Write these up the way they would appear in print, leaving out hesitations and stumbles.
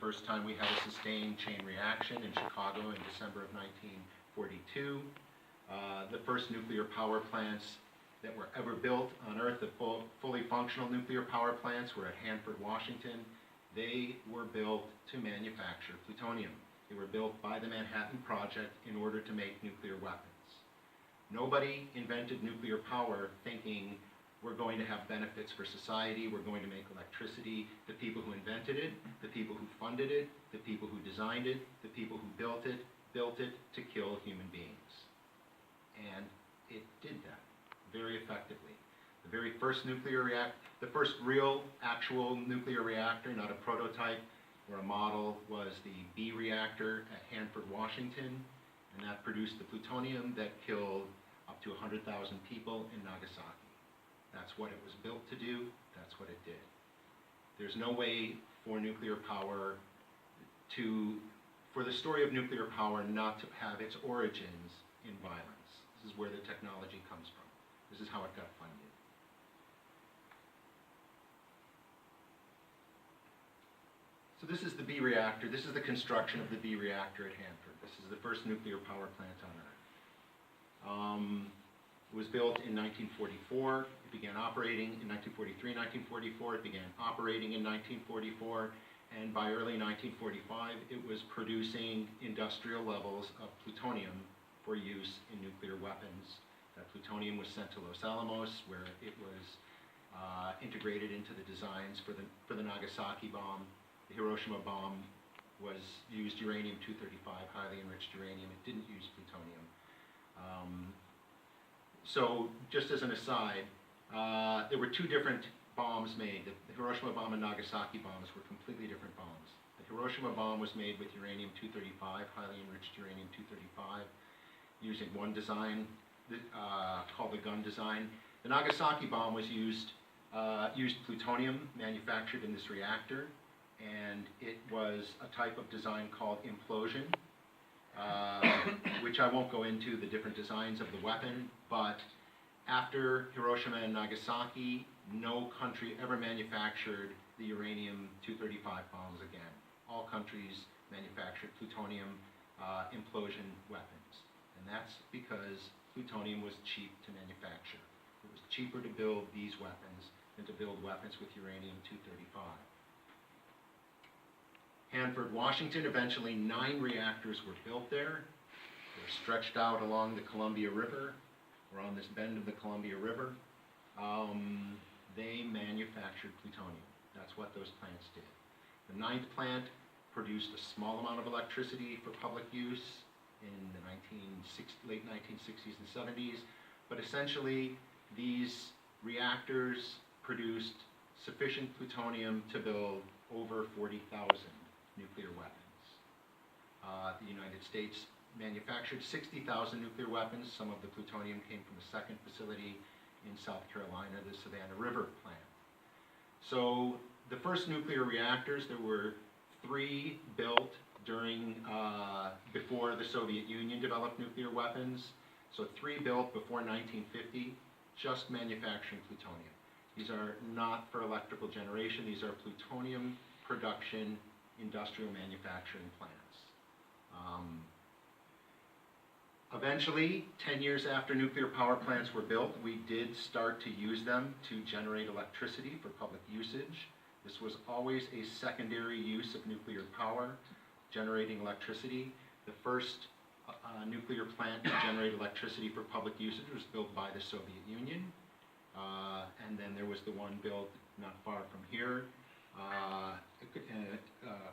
first time we had a sustained chain reaction in Chicago in December of 1942. The first nuclear power plants that were ever built on Earth, the fully functional nuclear power plants, were at Hanford, Washington. They were built to manufacture plutonium. They were built by the Manhattan Project in order to make nuclear weapons. Nobody invented nuclear power thinking we're going to have benefits for society, we're going to make electricity. The people who invented it, the people who funded it, the people who designed it, the people who built it to kill human beings. And it did that very effectively. The very first the first real actual nuclear reactor, not a prototype or a model, was the B reactor at Hanford, Washington, and that produced the plutonium that killed up to 100,000 people in Nagasaki. That's what it was built to do, that's what it did. There's no way for nuclear power for the story of nuclear power not to have its origins in violence. This is where the technology comes from. This is how it got funded. So this is the B reactor. This is the construction of the B reactor at Hanford. This is the first nuclear power plant on Earth. It was built in 1944. It began operating in 1943, 1944. It began operating in 1944. And by early 1945, it was producing industrial levels of plutonium for use in nuclear weapons. That plutonium was sent to Los Alamos, where it was integrated into the designs for the Nagasaki bomb. The Hiroshima bomb used uranium-235, highly enriched uranium. It didn't use plutonium. So, just as an aside, there were two different bombs made. The Hiroshima bomb and Nagasaki bombs were completely different bombs. The Hiroshima bomb was made with uranium-235, highly enriched uranium-235, using one design called the gun design. The Nagasaki bomb was used plutonium manufactured in this reactor, and it was a type of design called implosion, which I won't go into the different designs of the weapon, but after Hiroshima and Nagasaki, no country ever manufactured the uranium-235 bombs again. All countries manufactured plutonium implosion weapons, and that's because plutonium was cheap to manufacture. It was cheaper to build these weapons than to build weapons with uranium-235. Hanford, Washington, eventually 9 reactors were built there. They were stretched out along the Columbia River, or on this bend of the Columbia River. They manufactured plutonium. That's what those plants did. The 9th plant produced a small amount of electricity for public use in the late 1960s and 70s, but essentially these reactors produced sufficient plutonium to build over 40,000 nuclear weapons. The United States manufactured 60,000 nuclear weapons. Some of the plutonium came from a second facility in South Carolina, the Savannah River plant. So the first nuclear reactors, there were 3 built before the Soviet Union developed nuclear weapons. So 3 built before 1950, just manufacturing plutonium. These are not for electrical generation. These are plutonium production industrial manufacturing plants. Eventually, 10 years after nuclear power plants were built, we did start to use them to generate electricity for public usage. This was always a secondary use of nuclear power, generating electricity. The first nuclear plant to generate electricity for public usage was built by the Soviet Union. And then there was the one built not far from here,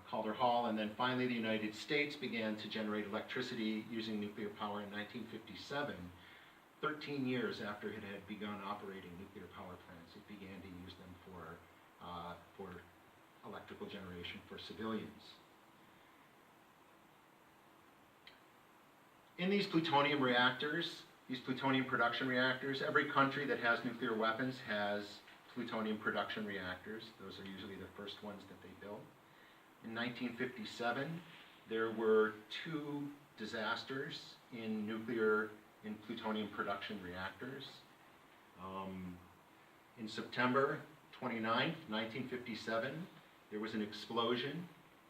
Calder Hall, and then finally the United States began to generate electricity using nuclear power in 1957. 13 years after it had begun operating nuclear power plants, it began to use them for electrical generation for civilians. In these plutonium reactors, these plutonium production reactors, every country that has nuclear weapons has plutonium production reactors. Those are usually the first ones that they build. In 1957, there were 2 disasters in plutonium production reactors. In September 29th, 1957, there was an explosion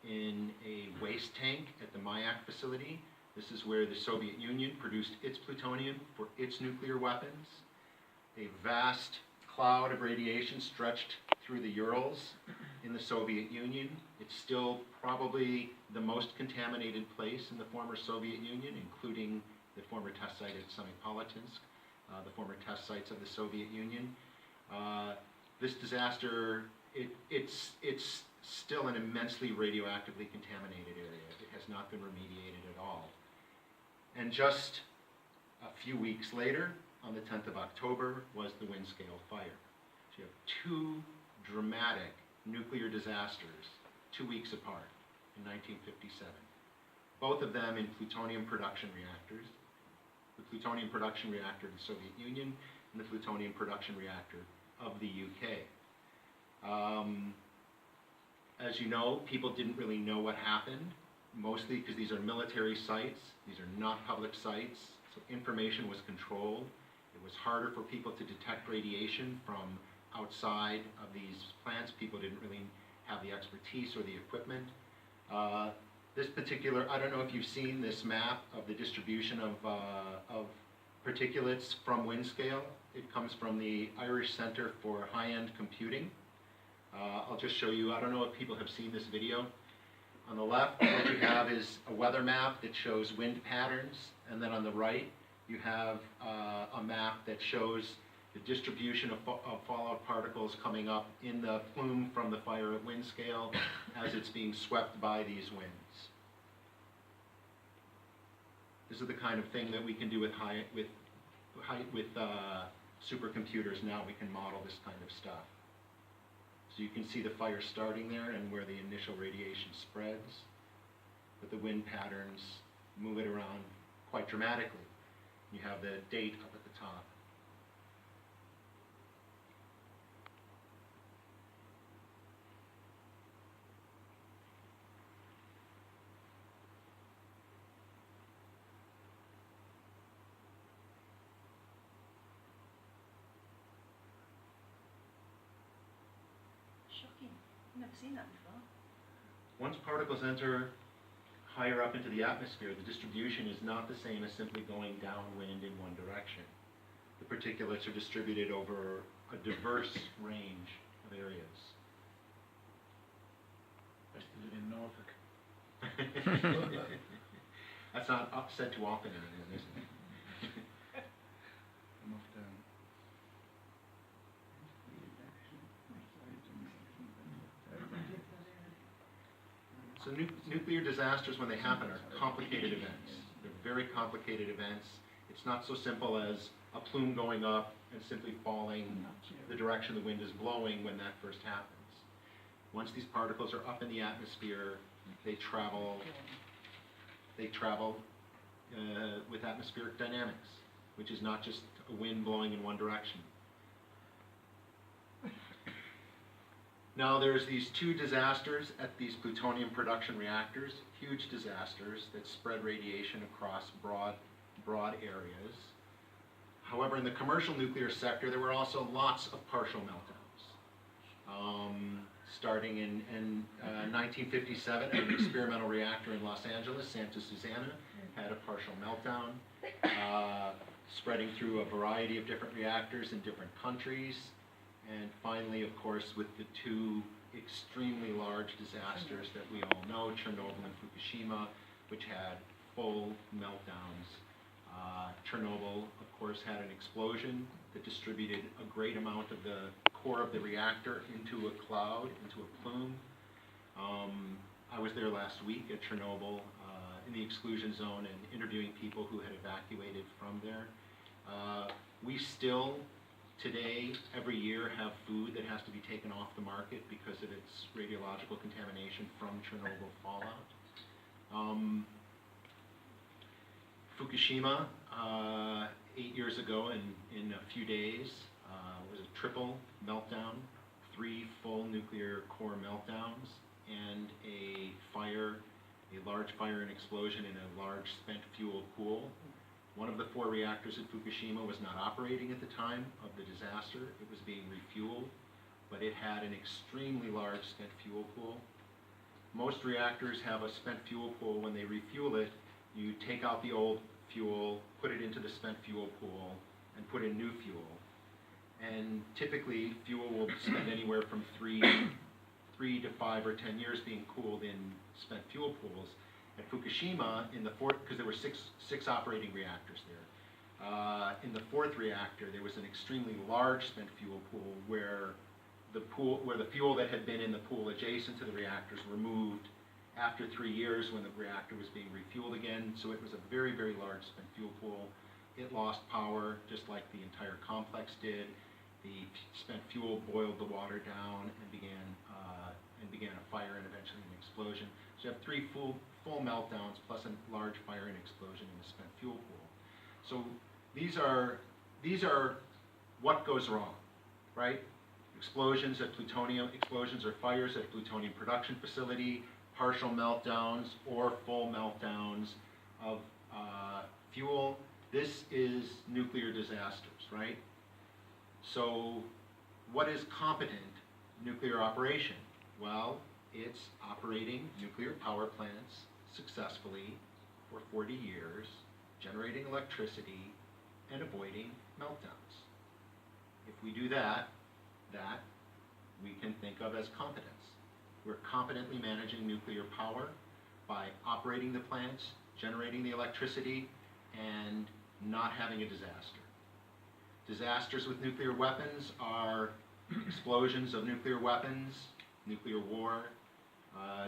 in a waste tank at the Mayak facility. This is where the Soviet Union produced its plutonium for its nuclear weapons. A vast cloud of radiation stretched through the Urals in the Soviet Union. It's still probably the most contaminated place in the former Soviet Union, including the former test site at Semipalatinsk, the former test sites of the Soviet Union. This disaster, it's still an immensely radioactively contaminated area. It has not been remediated at all. And just a few weeks later, on the 10th of October, was the Windscale fire. So you have two dramatic nuclear disasters 2 weeks apart in 1957. Both of them in plutonium production reactors. The plutonium production reactor of the Soviet Union and the plutonium production reactor of the UK. As you know, people didn't really know what happened, mostly because these are military sites. These are not public sites, so information was controlled. It was harder for people to detect radiation from outside of these plants. People didn't really have the expertise or the equipment. This particular, I don't know if you've seen this map of the distribution of particulates from Windscale. It comes from the Irish Centre for High-End Computing. I'll just show you, I don't know if people have seen this video. On the left, what you have is a weather map that shows wind patterns, and then on the right, you have a map that shows the distribution of fallout particles coming up in the plume from the fire at Windscale as it's being swept by these winds. This is the kind of thing that we can do with supercomputers now. We can model this kind of stuff. So you can see the fire starting there and where the initial radiation spreads, but the wind patterns move it around quite dramatically. You have the date up at the top. Shocking. I've never seen that before. Once particles enter higher up into the atmosphere, the distribution is not the same as simply going downwind in one direction. The particulates are distributed over a diverse range of areas. Best to live in Norfolk. That's not said too often anymore, is it? I'm off down. So nuclear disasters, when they happen, are complicated events. They're very complicated events. It's not so simple as a plume going up and simply falling the direction the wind is blowing when that first happens. Once these particles are up in the atmosphere, they travel with atmospheric dynamics, which is not just a wind blowing in one direction. Now there's these two disasters at these plutonium production reactors, huge disasters that spread radiation across broad areas. However, in the commercial nuclear sector, there were also lots of partial meltdowns. Starting in 1957, an experimental reactor in Los Angeles, Santa Susana, had a partial meltdown, spreading through a variety of different reactors in different countries. And finally, of course, with the two extremely large disasters that we all know, Chernobyl and Fukushima, which had full meltdowns. Chernobyl, of course, had an explosion that distributed a great amount of the core of the reactor into a cloud, into a plume. I was there last week at Chernobyl in the exclusion zone and interviewing people who had evacuated from there. We still, today, every year, have food that has to be taken off the market because of its radiological contamination from Chernobyl fallout. Fukushima, 8 years ago in a few days, was a triple meltdown, 3 full nuclear core meltdowns, and a large fire and explosion in a large spent fuel pool. One of the 4 reactors at Fukushima was not operating at the time of the disaster. It was being refueled, but it had an extremely large spent fuel pool. Most reactors have a spent fuel pool. When they refuel it, you take out the old fuel, put it into the spent fuel pool, and put in new fuel. And typically, fuel will spend anywhere from 3 to 5 or 10 years being cooled in spent fuel pools. At Fukushima, in the fourth, because there were six operating reactors there, in the fourth reactor, there was an extremely large spent fuel pool where the fuel that had been in the pool adjacent to the reactors were moved after 3 years when the reactor was being refueled again. So it was a very, very large spent fuel pool. It lost power, just like the entire complex did. The spent fuel boiled the water down and began a fire and eventually an explosion. So you have 3 full meltdowns plus a large fire and explosion in the spent fuel pool. So these are what goes wrong, right? Explosions or fires at plutonium production facility, partial meltdowns or full meltdowns of fuel. This is nuclear disasters, right? So what is competent nuclear operation? Well, it's operating nuclear power plants successfully for 40 years, generating electricity and avoiding meltdowns. If we do that we can think of as competence. We're competently managing nuclear power by operating the plants, generating the electricity, and not having a disaster. Disasters with nuclear weapons are explosions of nuclear weapons, nuclear war.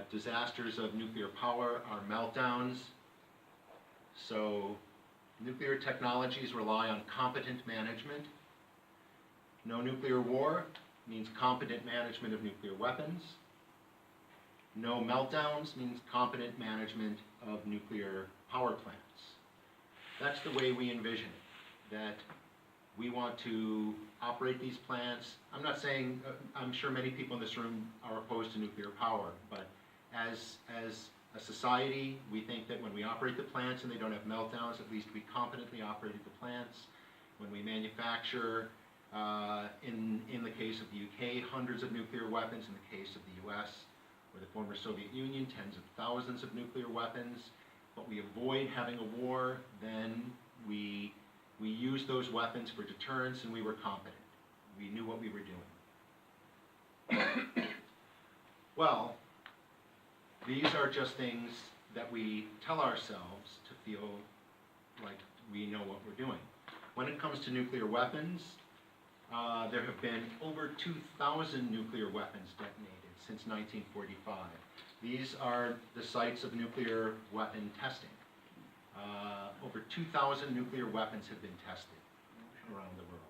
Disasters of nuclear power are meltdowns. So nuclear technologies rely on competent management. No nuclear war means competent management of nuclear weapons. No meltdowns means competent management of nuclear power plants. That's the way we envision it, that we want to operate these plants. I'm not saying, I'm sure many people in this room are opposed to nuclear power, but as a society, we think that when we operate the plants and they don't have meltdowns, at least we competently operated the plants. When we manufacture, in the case of the UK, hundreds of nuclear weapons, in the case of the US or the former Soviet Union, tens of thousands of nuclear weapons, but we avoid having a war, then we use those weapons for deterrence, and we were competent. We knew what we were doing. Well, these are just things that we tell ourselves to feel like we know what we're doing. When it comes to nuclear weapons, there have been over 2,000 nuclear weapons detonated since 1945. These are the sites of nuclear weapon testing. Over 2,000 nuclear weapons have been tested around the world.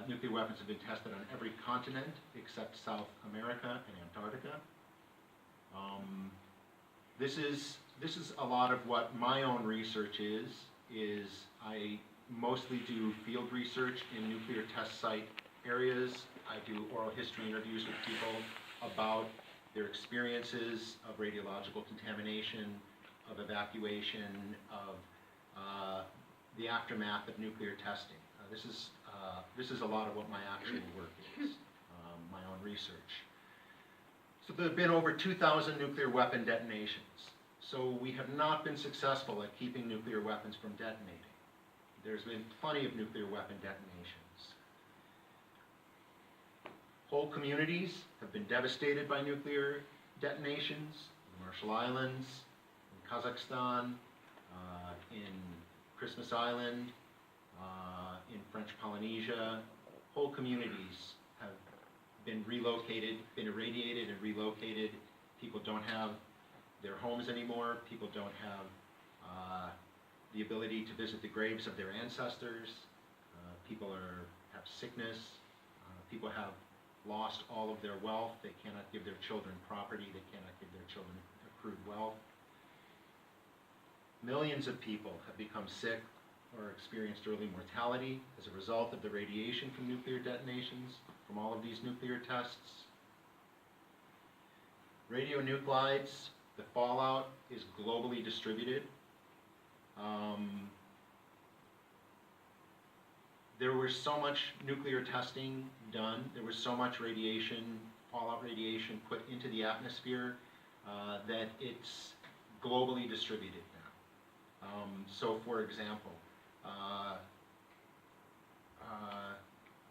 Nuclear weapons have been tested on every continent except South America and Antarctica. This is a lot of what my own research is I mostly do field research in nuclear test site areas. I do oral history interviews with people about their experiences of radiological contamination, of evacuation, of the aftermath of nuclear testing. This is a lot of what my actual work is, my own research. So there have been over 2,000 nuclear weapon detonations. So we have not been successful at keeping nuclear weapons from detonating. There's been plenty of nuclear weapon detonations. Whole communities have been devastated by nuclear detonations. The Marshall Islands, in Kazakhstan, in Christmas Island, in French Polynesia. Whole communities have been relocated, been irradiated and relocated. People don't have their homes anymore. People don't have the ability to visit the graves of their ancestors. People have sickness. People have lost all of their wealth. They cannot give their children property. They cannot give their children accrued wealth. Millions of people have become sick or experienced early mortality as a result of the radiation from nuclear detonations, from all of these nuclear tests. Radionuclides, the fallout is globally distributed. There was so much nuclear testing done, there was so much radiation fallout radiation put into the atmosphere, that it's globally distributed now. So for example,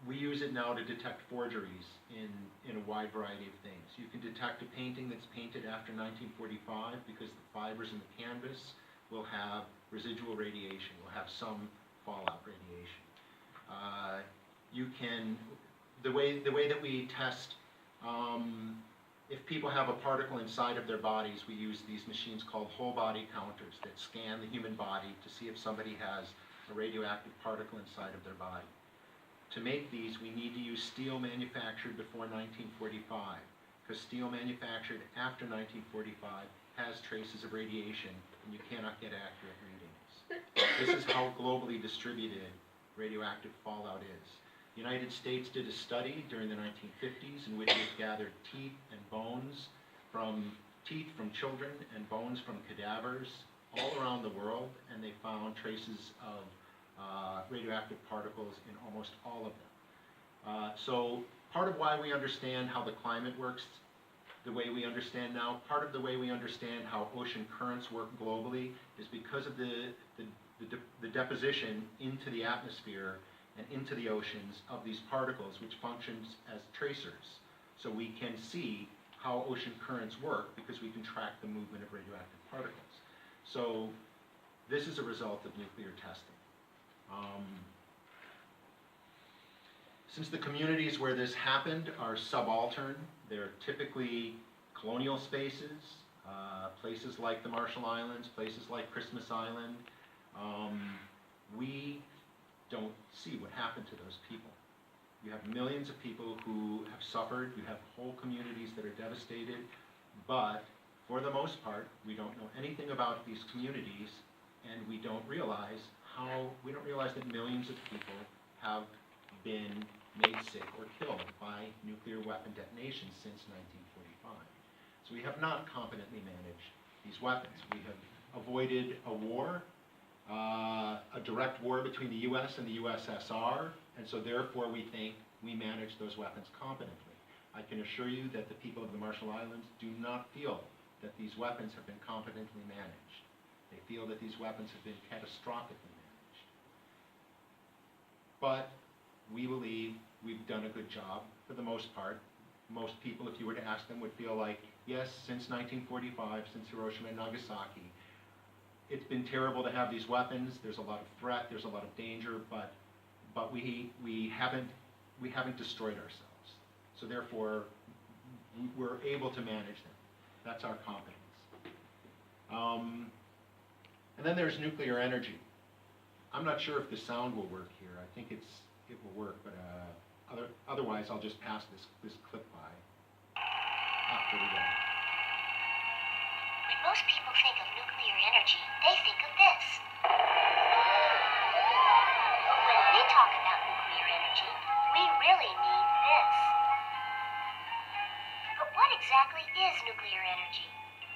we use it now to detect forgeries in a wide variety of things. You can detect a painting that's painted after 1945 because the fibers in the canvas will have residual radiation, will have some fallout radiation. You can, the way that we test, if people have a particle inside of their bodies, we use these machines called whole body counters that scan the human body to see if somebody has a radioactive particle inside of their body. To make these, we need to use steel manufactured before 1945, because steel manufactured after 1945 has traces of radiation, and you cannot get accurate readings. This is how globally distributed radioactive fallout is. The United States did a study during the 1950s in which it gathered teeth and bones from children and bones from cadavers all around the world, and they found traces of radioactive particles in almost all of them. So part of why we understand how the climate works the way we understand now, part of the way we understand how ocean currents work globally is because of the deposition into the atmosphere and into the oceans of these particles, which functions as tracers. So we can see how ocean currents work because we can track the movement of radioactive particles. So this is a result of nuclear testing. Since the communities where this happened are subaltern, they're typically colonial spaces, places like the Marshall Islands, places like Christmas Island. We don't see what happened to those people. You have millions of people who have suffered, you have whole communities that are devastated, but for the most part, we don't know anything about these communities, and we don't realize that millions of people have been made sick or killed by nuclear weapon detonations since 1945. So we have not competently managed these weapons. We have avoided a war, a direct war between the US and the USSR, and so therefore we think we manage those weapons competently. I can assure you that the people of the Marshall Islands do not feel that these weapons have been competently managed. They feel that these weapons have been catastrophically managed. But we believe we've done a good job for the most part. Most people, if you were to ask them, would feel like, yes, since 1945, since Hiroshima and Nagasaki, it's been terrible to have these weapons. There's a lot of threat, there's a lot of danger, but we haven't destroyed ourselves. So therefore, we're able to manage them. That's our competence. And then there's nuclear energy. I'm not sure if the sound will work here. I think it will work, but otherwise I'll just pass this clip by. Here we go. When most people think of nuclear energy, they think of this. When we talk about nuclear energy, we really mean this. But what exactly is nuclear energy?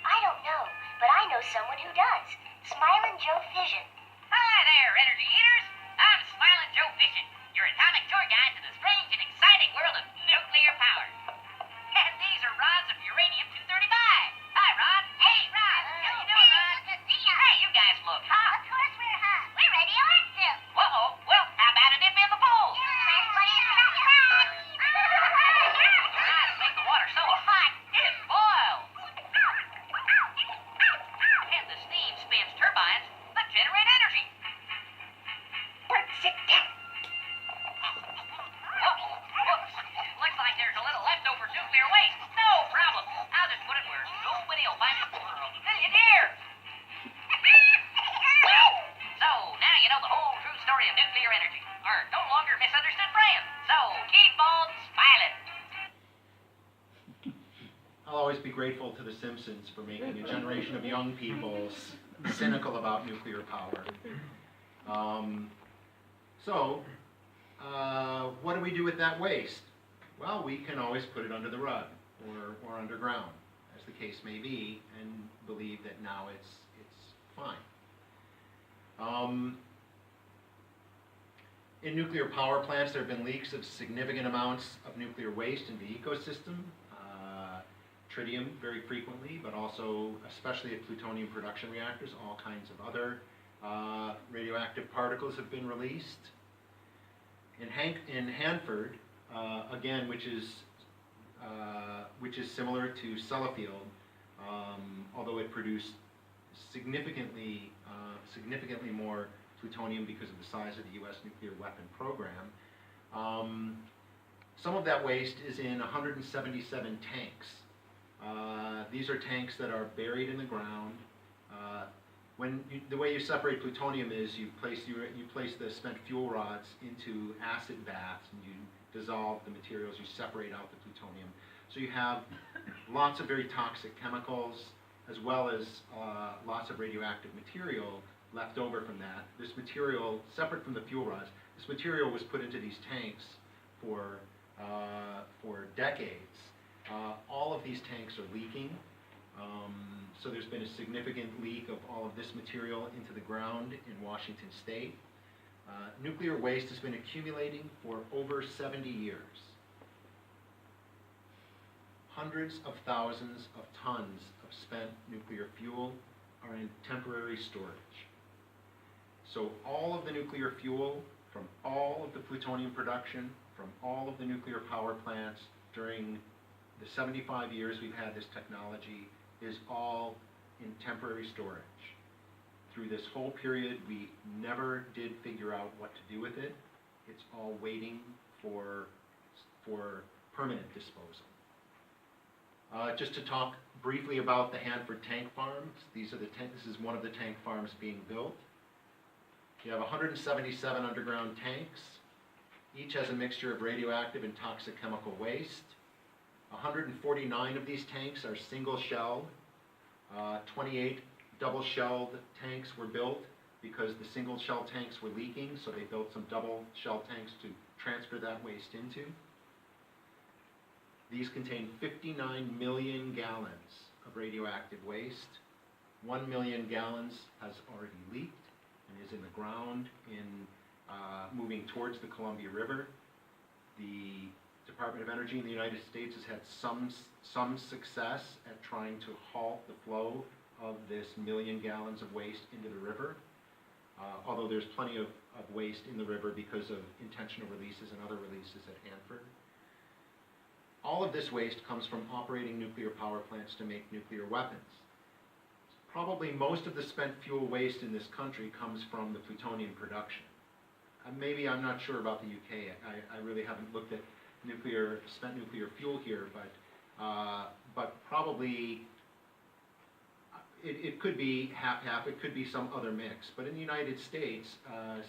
I don't know, but I know someone who does. Smilin' Joe Fission. Hi there, energy eaters. I'm Smilin' Joe Fission, your atomic tour guide to the strange and exciting world of nuclear power. And these are rods of uranium-235. Hi, Rod. Hey, Rod. How you doing, Rod? Good to see ya. Hey, you guys look hot. Of course we're hot. We're radioactive. Uh-oh. Well, how about a dip in the pool? Rods make the water so hot, it boils. And the steam spins turbines that generate energy. Bert, sit down. Uh-oh. Whoops. Looks like there's a little leftover nuclear waste. No problem. I'll just put it where nobody will find it. Millionaire! So, now you know the whole true story of nuclear energy. Our no longer misunderstood friend. So, keep on smiling. I'll always be grateful to The Simpsons for making a generation of young people cynical about nuclear power. What do we do with that waste? Well, we can always put it under the rug or underground, as the case may be, and believe that now it's fine. In nuclear power plants, there have been leaks of significant amounts of nuclear waste into the ecosystem. tritium very frequently, but also, especially at plutonium production reactors, all kinds of other radioactive particles have been released. In Hanford, again, which is similar to Sellafield, although it produced significantly more plutonium because of the size of the U.S. nuclear weapon program. Some of that waste is in 177 tanks. These are tanks that are buried in the ground. The way you separate plutonium is you place the spent fuel rods into acid baths, and you dissolve the materials, you separate out the plutonium. So you have lots of very toxic chemicals, as well as lots of radioactive material left over from that. This material, separate from the fuel rods, this material was put into these tanks for decades. All of these tanks are leaking. So there's been a significant leak of all of this material into the ground in Washington State. Nuclear waste has been accumulating for over 70 years. Hundreds of thousands of tons of spent nuclear fuel are in temporary storage. So all of the nuclear fuel from all of the plutonium production, from all of the nuclear power plants during the 75 years we've had this technology, is all in temporary storage. Through this whole period, we never did figure out what to do with it. It's all waiting for permanent disposal. Just to talk briefly about the Hanford tank farms. This is one of the tank farms being built. You have 177 underground tanks. Each has a mixture of radioactive and toxic chemical waste. 149 of these tanks are single-shelled. 28 double-shelled tanks were built because the single-shell tanks were leaking, so they built some double-shell tanks to transfer that waste into. These contain 59 million gallons of radioactive waste. 1 million gallons has already leaked and is in the ground moving towards the Columbia River. The Department of Energy in the United States has had some success at trying to halt the flow of this 1 million gallons of waste into the river, although there's plenty of waste in the river because of intentional releases and other releases at Hanford. All of this waste comes from operating nuclear power plants to make nuclear weapons. Probably most of the spent fuel waste in this country comes from the plutonium production. Maybe I'm not sure about the UK. I really haven't looked at spent nuclear fuel here, but probably it could be half-half. It could be some other mix. But in the United States, a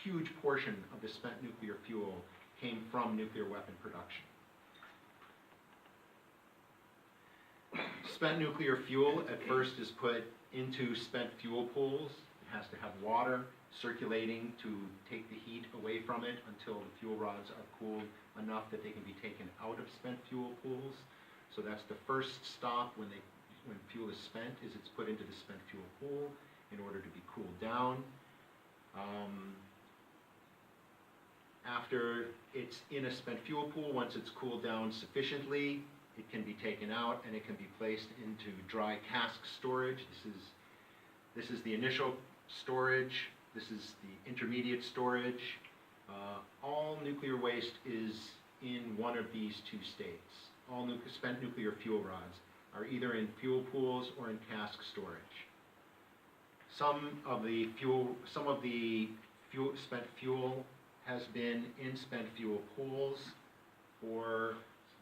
huge portion of the spent nuclear fuel came from nuclear weapon production. Spent nuclear fuel at first is put into spent fuel pools. It has to have water circulating to take the heat away from it until the fuel rods are cooled enough that they can be taken out of spent fuel pools. So that's the first stop when fuel is spent, is it's put into the spent fuel pool in order to be cooled down. After it's in a spent fuel pool, once it's cooled down sufficiently, it can be taken out and it can be placed into dry cask storage. This is the initial storage. This is the intermediate storage. All nuclear waste is in one of these two states. All spent nuclear fuel rods are either in fuel pools or in cask storage. Some of the spent fuel has been in spent fuel pools for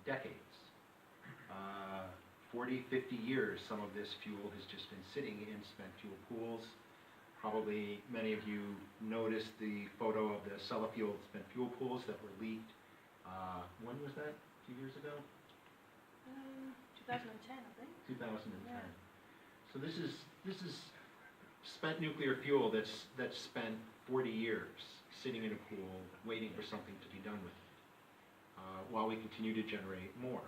decades. 40, 50 years, some of this fuel has just been sitting in spent fuel pools. Probably many of you noticed the photo of the Sellafield spent fuel pools that were leaked. When was that? A few years ago? 2010, I think. 2010. Yeah. So this is spent nuclear fuel that's spent 40 years sitting in a pool waiting for something to be done with it, while we continue to generate more.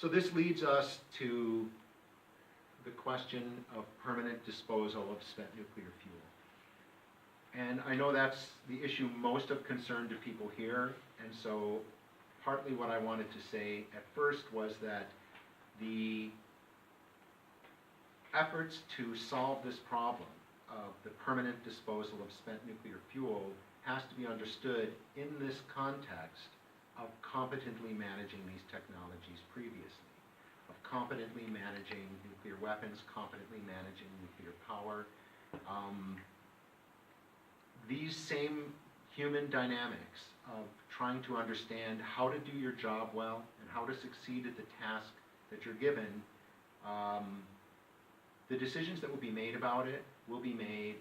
So this leads us to the question of permanent disposal of spent nuclear fuel. And I know that's the issue most of concern to people here, and so partly what I wanted to say at first was that the efforts to solve this problem of the permanent disposal of spent nuclear fuel has to be understood in this context of competently managing these technologies previously, of competently managing nuclear weapons, competently managing nuclear power. These same human dynamics of trying to understand how to do your job well and how to succeed at the task that you're given, the decisions that will be made about it will be made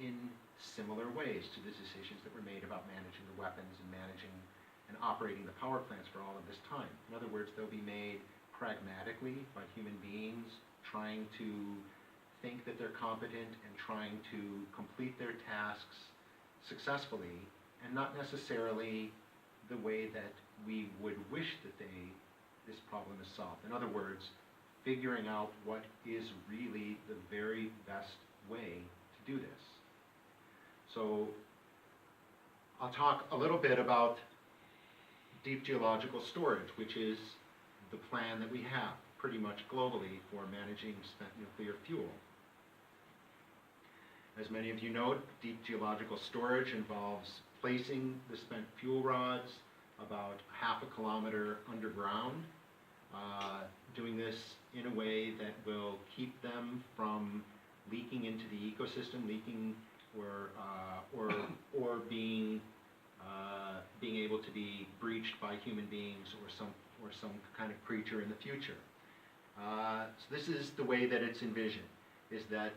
in similar ways to the decisions that were made about managing the weapons and managing and operating the power plants for all of this time. In other words, they'll be made pragmatically by human beings trying to think that they're competent and trying to complete their tasks successfully, and not necessarily the way that we would wish that this problem is solved. In other words, figuring out what is really the very best way to do this. So I'll talk a little bit about deep geological storage, which is the plan that we have pretty much globally for managing spent nuclear fuel. As many of you know, deep geological storage involves placing the spent fuel rods about half a kilometer underground, doing this in a way that will keep them from leaking into the ecosystem, leaking or being able to be breached by human beings or some kind of creature in the future. So this is the way that it's envisioned, is that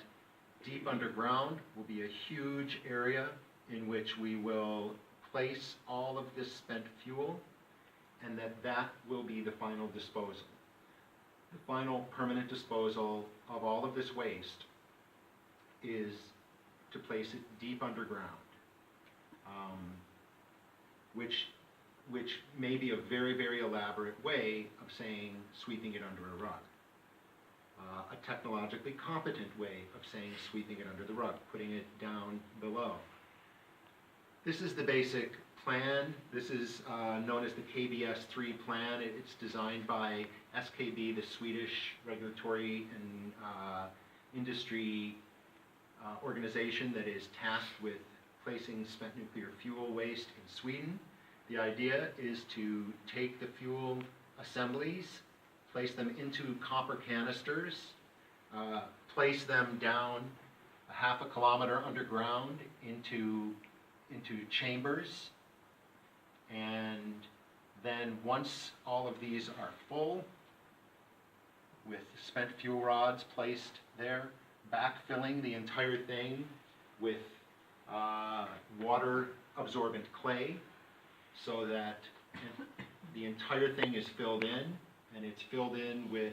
deep underground will be a huge area in which we will place all of this spent fuel, and that will be the final disposal. The final permanent disposal of all of this waste is to place it deep underground, which may be a very, very elaborate way of saying sweeping it under a rug. A technologically competent way of saying sweeping it under the rug, putting it down below. This is the basic plan. This is known as the KBS-3 plan. It's designed by SKB, the Swedish regulatory and industry organization that is tasked with placing spent nuclear fuel waste in Sweden. The idea is to take the fuel assemblies, place them into copper canisters, place them down a half a kilometer underground into chambers, and then once all of these are full, with spent fuel rods placed there, backfilling the entire thing with water absorbent clay, so that the entire thing is filled in, and it's filled in with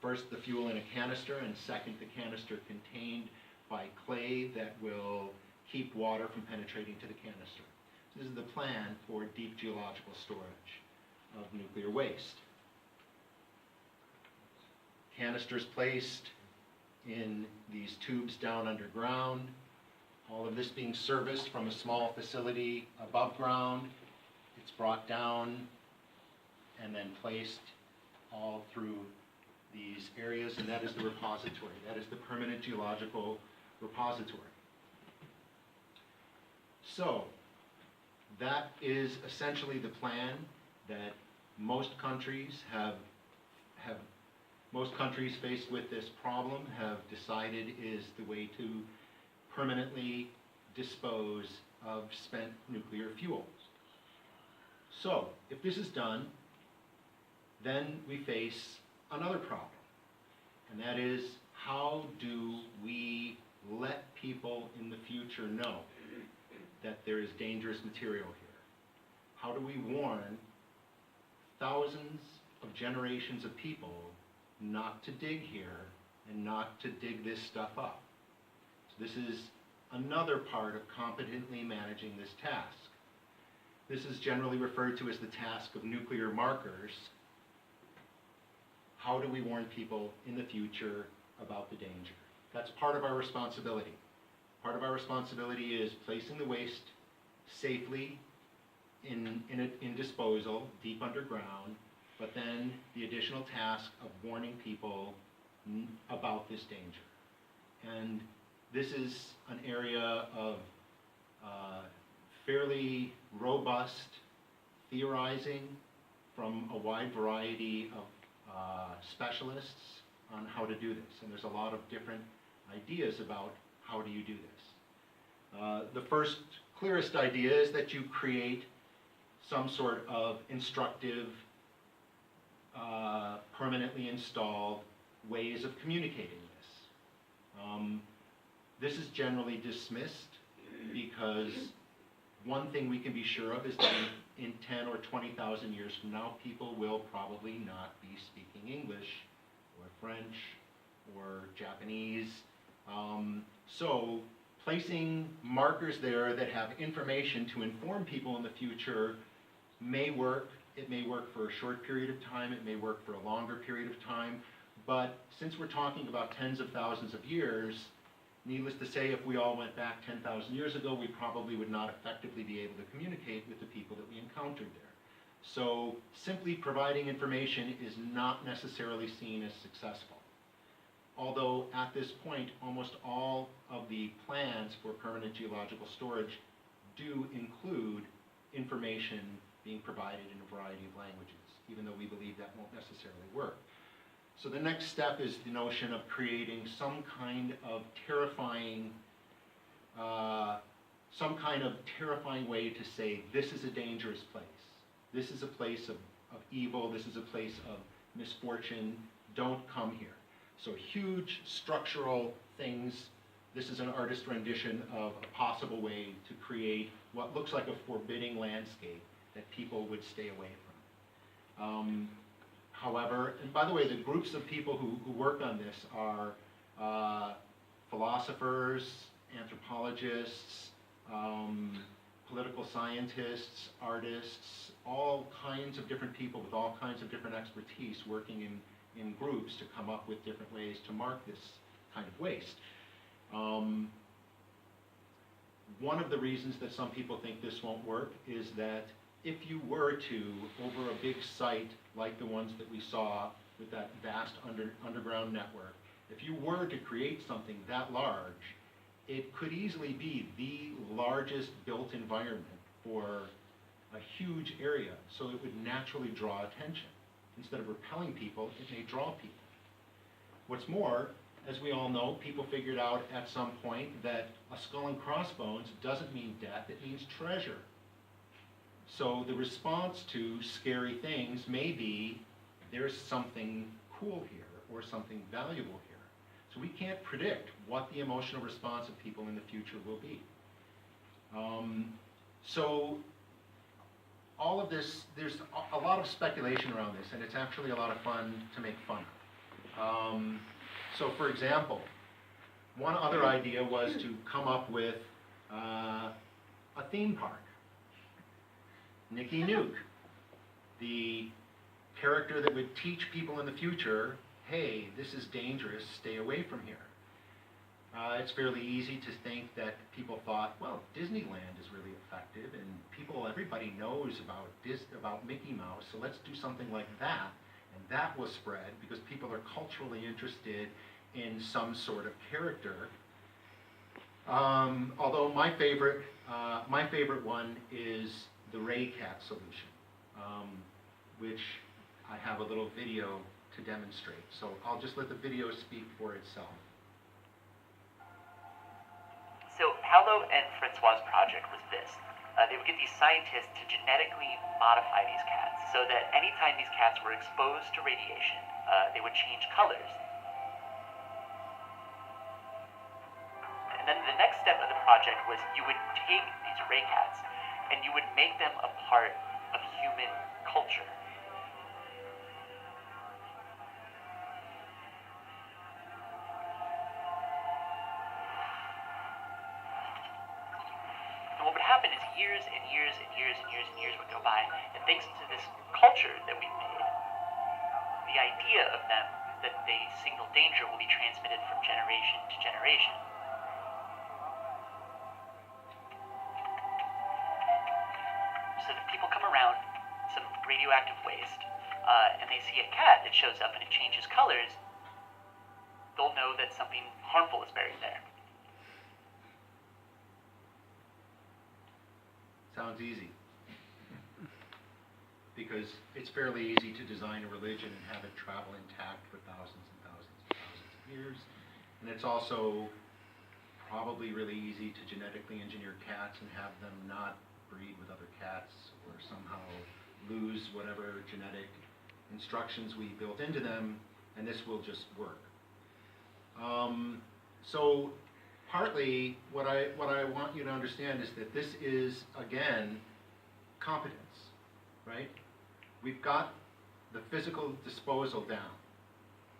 first the fuel in a canister, and second the canister contained by clay that will keep water from penetrating to the canister. So this is the plan for deep geological storage of nuclear waste. Canisters placed in these tubes down underground, all of this being serviced from a small facility above ground. It's brought down and then placed all through these areas, and that is the repository. That is the permanent geological repository. So, that is essentially the plan that most countries most countries faced with this problem have decided is the way to permanently dispose of spent nuclear fuels. So, if this is done, then we face another problem, and that is, how do we let people in the future know that there is dangerous material here? How do we warn thousands of generations of people not to dig here and not to dig this stuff up? So this is another part of competently managing this task. This is generally referred to as the task of nuclear markers. How do we warn people in the future about the danger? That's part of our responsibility. Part of our responsibility is placing the waste safely in disposal, deep underground, but then the additional task of warning people about this danger. And this is an area of fairly robust theorizing from a wide variety of specialists on how to do this. And there's a lot of different ideas about how do you do this. The first clearest idea is that you create some sort of instructive, permanently installed ways of communicating this. This is generally dismissed because one thing we can be sure of is that in 10 or 20,000 years from now, people will probably not be speaking English or French or Japanese. So placing markers there that have information to inform people in the future may work. It may work for a short period of time. It may work for a longer period of time. But since we're talking about tens of thousands of years, needless to say, if we all went back 10,000 years ago, we probably would not effectively be able to communicate with the people that we encountered there. So simply providing information is not necessarily seen as successful. Although at this point, almost all of the plans for permanent geological storage do include information being provided in a variety of languages, even though we believe that won't necessarily work. So the next step is the notion of creating some kind of terrifying way to say, this is a dangerous place. This is a place of evil. This is a place of misfortune. Don't come here. So huge structural things. This is an artist rendition of a possible way to create what looks like a forbidding landscape that people would stay away from. However, and by the way, the groups of people who work on this are philosophers, anthropologists, political scientists, artists, all kinds of different people with all kinds of different expertise working in groups to come up with different ways to mark this kind of waste. One of the reasons that some people think this won't work is that if you were to, over a big site like the ones that we saw with that vast underground network, if you were to create something that large, it could easily be the largest built environment for a huge area, so it would naturally draw attention. Instead of repelling people, it may draw people. What's more, as we all know, people figured out at some point that a skull and crossbones doesn't mean death, it means treasure. So the response to scary things may be, there's something cool here or something valuable here. So we can't predict what the emotional response of people in the future will be. So all of this, there's a lot of speculation around this, and it's actually a lot of fun to make fun of. So for example, one other idea was to come up with a theme park. Nicky Nuke, the character that would teach people in the future, hey, this is dangerous, stay away from here. It's fairly easy to think that people thought, well, Disneyland is really effective, and everybody knows about Mickey Mouse, so let's do something like that. And that will spread because people are culturally interested in some sort of character. Although my favorite one is the Ray Cat solution, which I have a little video to demonstrate. So I'll just let the video speak for itself. So Paolo and Francois' project was this. They would get these scientists to genetically modify these cats so that anytime these cats were exposed to radiation, they would change colors. And then the next step of the project was you would take these Ray cats and you would make them a part of human culture. And what would happen is years and years and years and years and years would go by, and thanks to this culture that we've made, the idea of them that they signal danger will be transmitted from generation to generation. So the and they see a cat that shows up and it changes colors, they'll know that something harmful is buried there. Sounds easy. Because it's fairly easy to design a religion and have it travel intact for thousands and thousands and thousands of years. And it's also probably really easy to genetically engineer cats and have them not breed with other cats or somehow lose whatever genetic instructions we built into them, and this will just work. So partly what I want you to understand is that this is, again, competence, right? We've got the physical disposal down.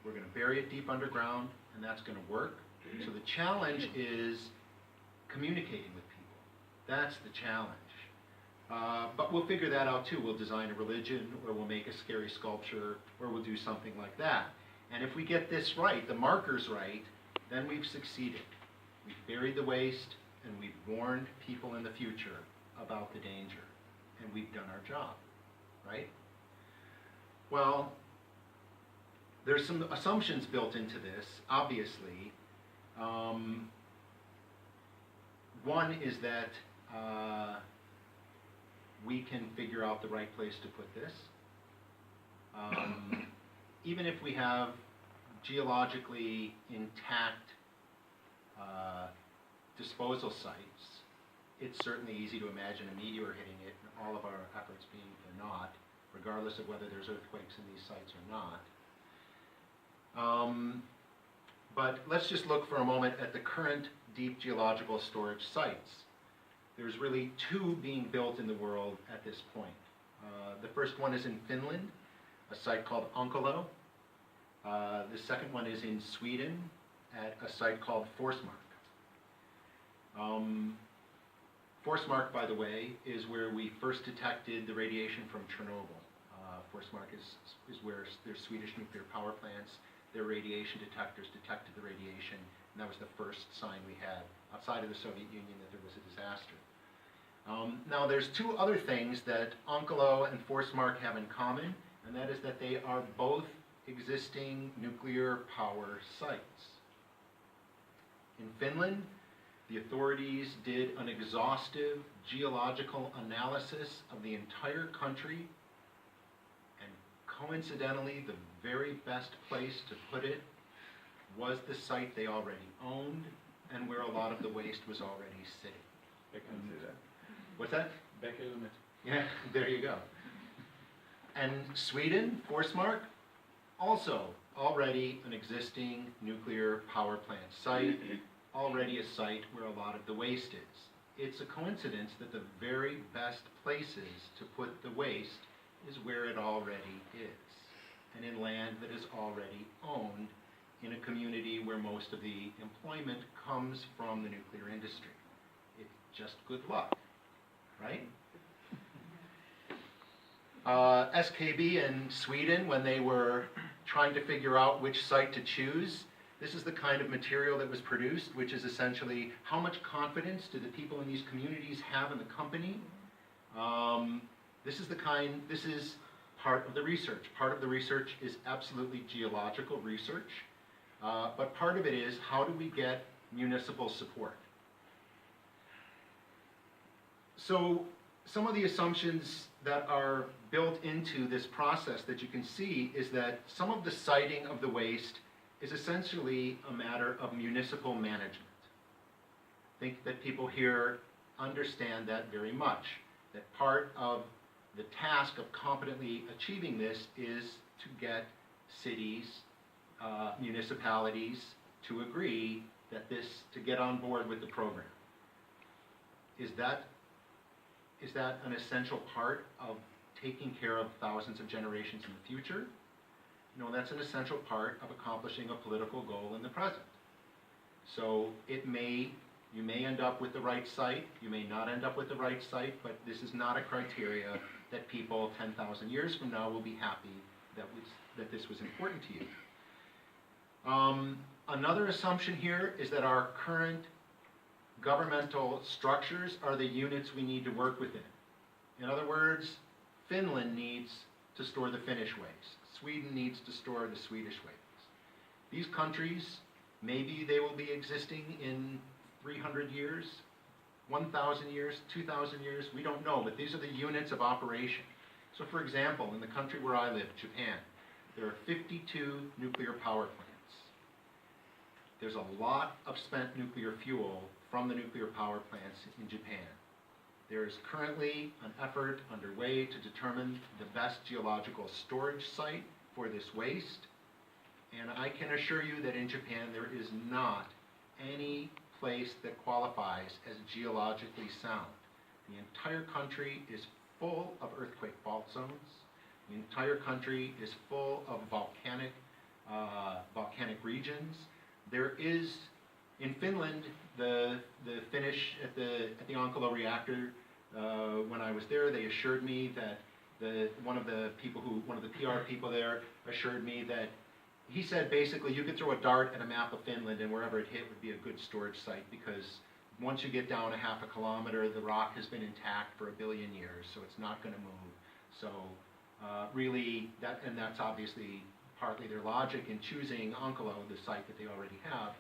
We're going to bury it deep underground, and that's going to work. So the challenge is communicating with people. That's the challenge. But we'll figure that out too. We'll design a religion, or we'll make a scary sculpture, or we'll do something like that. And if we get this right, the markers right, then we've succeeded. We've buried the waste, and we've warned people in the future about the danger. And we've done our job, right? Well, there's some assumptions built into this, obviously. One is that we can figure out the right place to put this. Even if we have geologically intact disposal sites, it's certainly easy to imagine a meteor hitting it and all of our efforts being for naught, regardless of whether there's earthquakes in these sites or not. But let's just look for a moment at the current deep geological storage sites. There's really two being built in the world at this point. The first one is in Finland, a site called Onkalo. The second one is in Sweden at a site called Forsmark. Forsmark, by the way, is where we first detected the radiation from Chernobyl. Forsmark is where their Swedish nuclear power plants, their radiation detectors detected the radiation, and that was the first sign we had outside of the Soviet Union that there was a disaster. Now there's two other things that Onkalo and Forsmark have in common, and that is that they are both existing nuclear power sites. In Finland, the authorities did an exhaustive geological analysis of the entire country, and coincidentally, the very best place to put it was the site they already owned and where a lot of the waste was already sitting. I can see that. What's that? Back element. Yeah, there you go. And Sweden, Forsmark, also already an existing nuclear power plant site, already a site where a lot of the waste is. It's a coincidence that the very best places to put the waste is where it already is, and in land that is already owned in a community where most of the employment comes from the nuclear industry. It's just good luck, right? SKB in Sweden, when they were trying to figure out which site to choose, this is the kind of material that was produced, which is essentially how much confidence do the people in these communities have in the company. This is part of the research. Part of the research is absolutely geological research, but part of it is how do we get municipal support. So some of the assumptions that are built into this process that you can see is that some of the siting of the waste is essentially a matter of municipal management. I think that people here understand that very much, that part of the task of competently achieving this is to get cities, municipalities to agree that to get on board with the program. Is that an essential part of taking care of thousands of generations in the future? No, that's an essential part of accomplishing a political goal in the present. So you may end up with the right site, you may not end up with the right site, but this is not a criteria that people 10,000 years from now will be happy that this was important to you. Another assumption here is that our current governmental structures are the units we need to work within. In other words, Finland needs to store the Finnish waste. Sweden needs to store the Swedish waste. These countries, maybe they will be existing in 300 years, 1,000 years, 2,000 years, we don't know, but these are the units of operation. So for example, in the country where I live, Japan, there are 52 nuclear power plants. There's a lot of spent nuclear fuel from the nuclear power plants in Japan. There is currently an effort underway to determine the best geological storage site for this waste. And I can assure you that in Japan there is not any place that qualifies as geologically sound. The entire country is full of earthquake fault zones. The entire country is full of volcanic regions. There is, in Finland, the Finnish at the Onkalo reactor. When I was there, they assured me that one of the PR people there assured me that he said basically you could throw a dart at a map of Finland and wherever it hit would be a good storage site, because once you get down a half a kilometer, the rock has been intact for 1 billion years, so it's not going to move. So really, that's obviously partly their logic in choosing Onkalo, the site that they already have.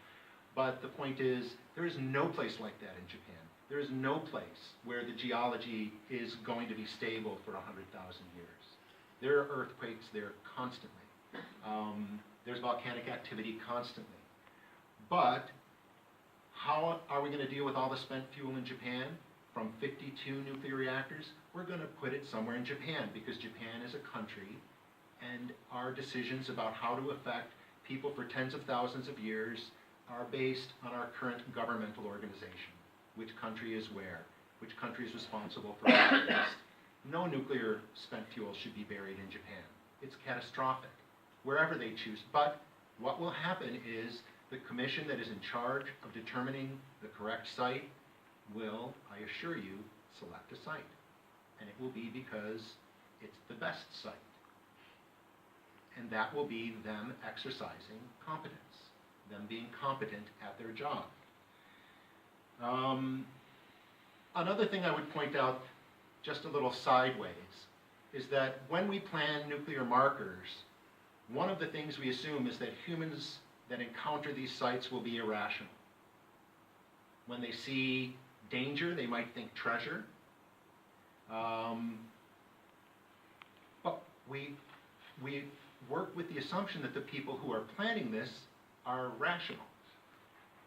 But the point is, there is no place like that in Japan. There is no place where the geology is going to be stable for 100,000 years. There are earthquakes there constantly. There's volcanic activity constantly. But how are we going to deal with all the spent fuel in Japan from 52 nuclear reactors? We're going to put it somewhere in Japan, because Japan is a country, and our decisions about how to affect people for tens of thousands of years are based on our current governmental organization. Which country is where? Which country is responsible for what waste? No nuclear spent fuel should be buried in Japan. It's catastrophic, wherever they choose. But what will happen is the commission that is in charge of determining the correct site will, I assure you, select a site. And it will be because it's the best site. And that will be them exercising competence, them being competent at their job. Another thing I would point out, just a little sideways, is that when we plan nuclear markers, one of the things we assume is that humans that encounter these sites will be irrational. When they see danger, they might think treasure. But we work with the assumption that the people who are planning this are rational.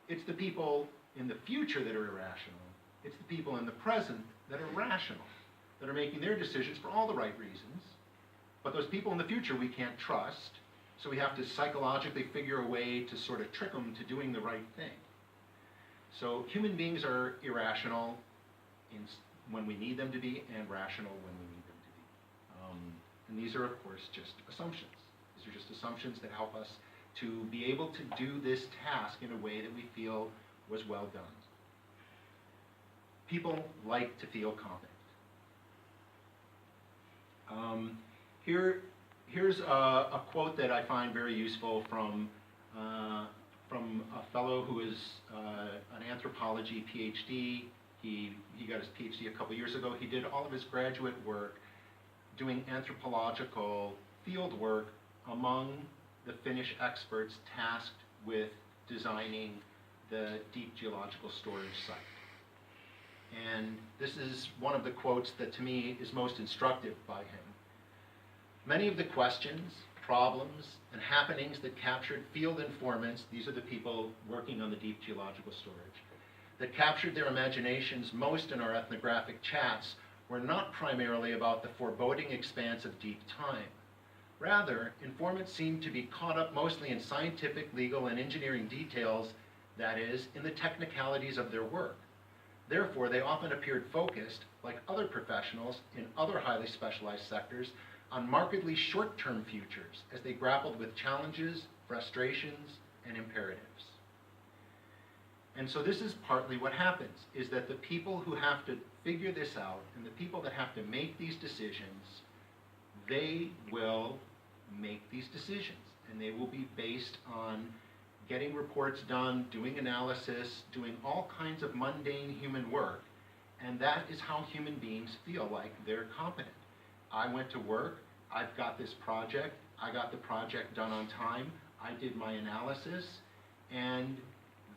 It's the people in the future that are irrational. It's the people in the present that are rational, that are making their decisions for all the right reasons. But those people in the future we can't trust, so we have to psychologically figure a way to sort of trick them to doing the right thing. So human beings are irrational when we need them to be, and rational when we need them to be. And these are, of course, just assumptions. These are just assumptions that help us to be able to do this task in a way that we feel was well done. People like to feel confident. Here's a quote that I find very useful from a fellow who is an anthropology PhD. He got his PhD a couple years ago. He did all of his graduate work doing anthropological field work among the Finnish experts tasked with designing the deep geological storage site. And this is one of the quotes that to me is most instructive by him. Many of the questions, problems, and happenings that captured field informants, these are the people working on the deep geological storage, that captured their imaginations most in our ethnographic chats were not primarily about the foreboding expanse of deep time. Rather, informants seemed to be caught up mostly in scientific, legal, and engineering details, that is, in the technicalities of their work. Therefore, they often appeared focused, like other professionals in other highly specialized sectors, on markedly short-term futures as they grappled with challenges, frustrations, and imperatives. And so this is partly what happens, is that the people who have to figure this out and the people that have to make these decisions, they will make these decisions, and they will be based on getting reports done, doing analysis, doing all kinds of mundane human work, and that is how human beings feel like they're competent. I went to work, I've got this project, I got the project done on time, I did my analysis, and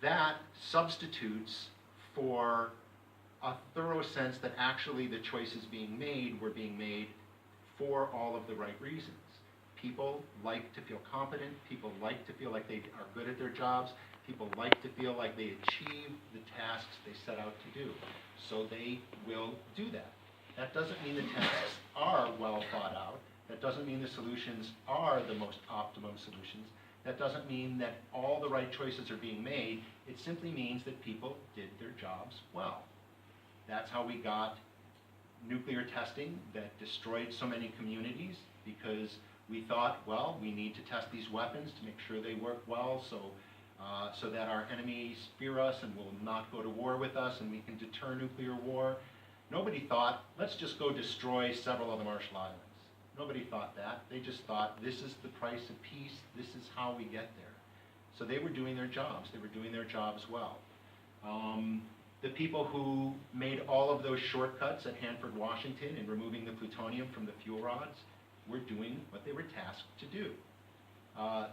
that substitutes for a thorough sense that actually the choices being made were being made for all of the right reasons. People like to feel competent, people like to feel like they are good at their jobs, people like to feel like they achieve the tasks they set out to do. So they will do that. That doesn't mean the tasks are well thought out. That doesn't mean the solutions are the most optimum solutions. That doesn't mean that all the right choices are being made. It simply means that people did their jobs well. That's how we got nuclear testing that destroyed so many communities, because we thought, well, we need to test these weapons to make sure they work well, so that our enemies fear us and will not go to war with us, and we can deter nuclear war. Nobody thought, let's just go destroy several of the Marshall Islands. Nobody thought that. They just thought, this is the price of peace, this is how we get there. So they were doing their jobs. They were doing their jobs well. The people who made all of those shortcuts at Hanford, Washington, in removing the plutonium from the fuel rods were doing what they were tasked to do.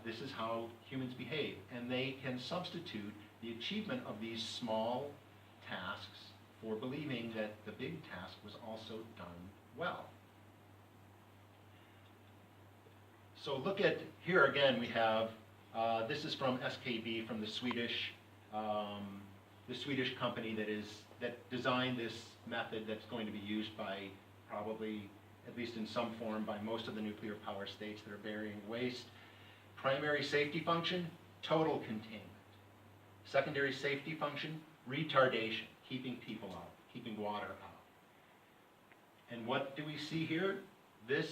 This is how humans behave, and they can substitute the achievement of these small tasks for believing that the big task was also done well. So look at, here again we have, this is from SKB, from the Swedish company that designed this method that's going to be used by probably, at least in some form, by most of the nuclear power states that are burying waste. Primary safety function, total containment. Secondary safety function, retardation, keeping people out, keeping water out. And what do we see here? This